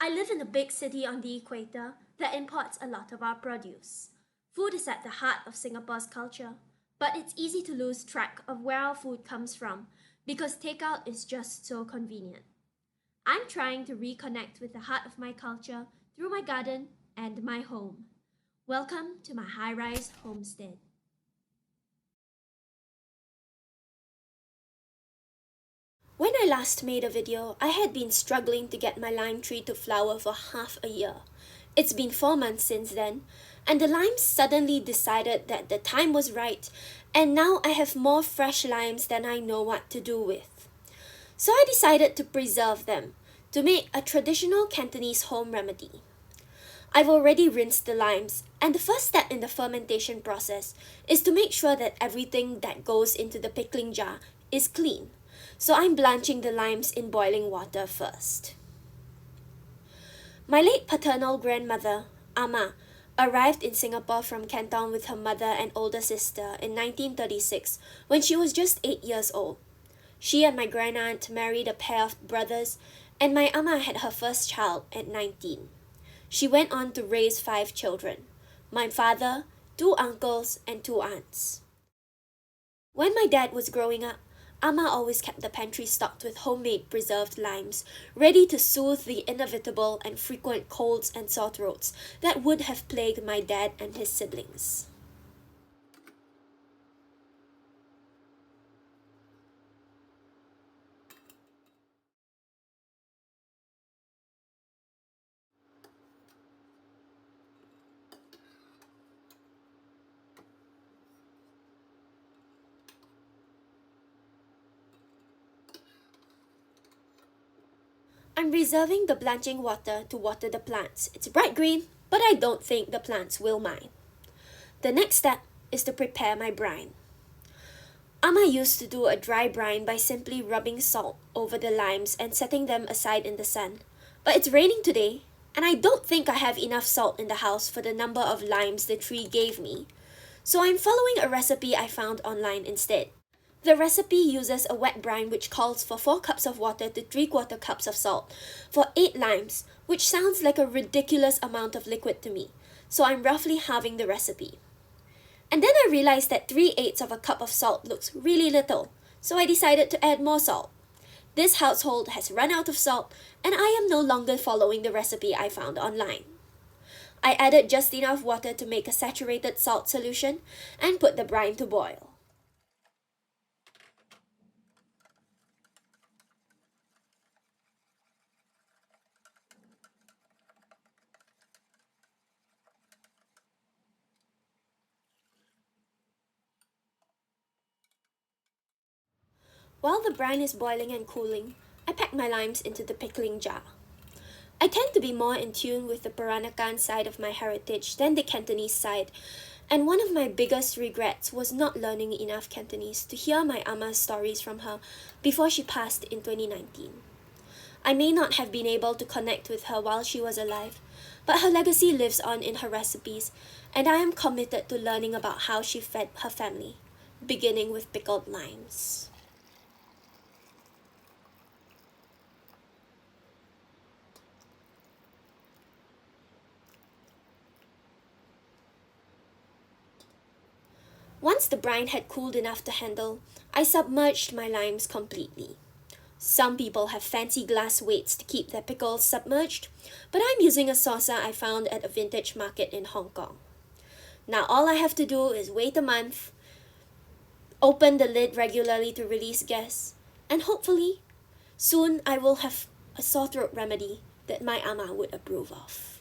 I live in a big city on the equator that imports a lot of our produce. Food is at the heart of Singapore's culture, but it's easy to lose track of where our food comes from because takeout is just so convenient. I'm trying to reconnect with the heart of my culture through my garden and my home. Welcome to my high rise homestead. When I last made a video, I had been struggling to get my lime tree to flower for half a year. It's been 4 months since then, and the limes suddenly decided that the time was right, and now I have more fresh limes than I know what to do with. So I decided to preserve them, to make a traditional Cantonese home remedy. I've already rinsed the limes, and the first step in the fermentation process is to make sure that everything that goes into the pickling jar is clean. So I'm blanching the limes in boiling water first. My late paternal grandmother, Ama, arrived in Singapore from Canton with her mother and older sister in 1936 when she was just 8 years old. She and my grandaunt married a pair of brothers, and my Ama had her first child at 19. She went on to raise 5 children, my father, 2 uncles, and 2 aunts. When my dad was growing up, Ama always kept the pantry stocked with homemade preserved limes, ready to soothe the inevitable and frequent colds and sore throats that would have plagued my dad and his siblings. I'm reserving the blanching water to water the plants. It's bright green, but I don't think the plants will mind. The next step is to prepare my brine. Ama used to do a dry brine by simply rubbing salt over the limes and setting them aside in the sun. But it's raining today, and I don't think I have enough salt in the house for the number of limes the tree gave me. So I'm following a recipe I found online instead. The recipe uses a wet brine which calls for 4 cups of water to 3/4 cups of salt for 8 limes, which sounds like a ridiculous amount of liquid to me, so I'm roughly halving the recipe. And then I realized that 3/8 of a cup of salt looks really little, so I decided to add more salt. This household has run out of salt, and I am no longer following the recipe I found online. I added just enough water to make a saturated salt solution and put the brine to boil. While the brine is boiling and cooling, I pack my limes into the pickling jar. I tend to be more in tune with the Peranakan side of my heritage than the Cantonese side, and one of my biggest regrets was not learning enough Cantonese to hear my Ama's stories from her before she passed in 2019. I may not have been able to connect with her while she was alive, but her legacy lives on in her recipes, and I am committed to learning about how she fed her family, beginning with pickled limes. Once the brine had cooled enough to handle, I submerged my limes completely. Some people have fancy glass weights to keep their pickles submerged, but I'm using a saucer I found at a vintage market in Hong Kong. Now all I have to do is wait a month, open the lid regularly to release gas, and hopefully, soon I will have a sore throat remedy that my Ama would approve of.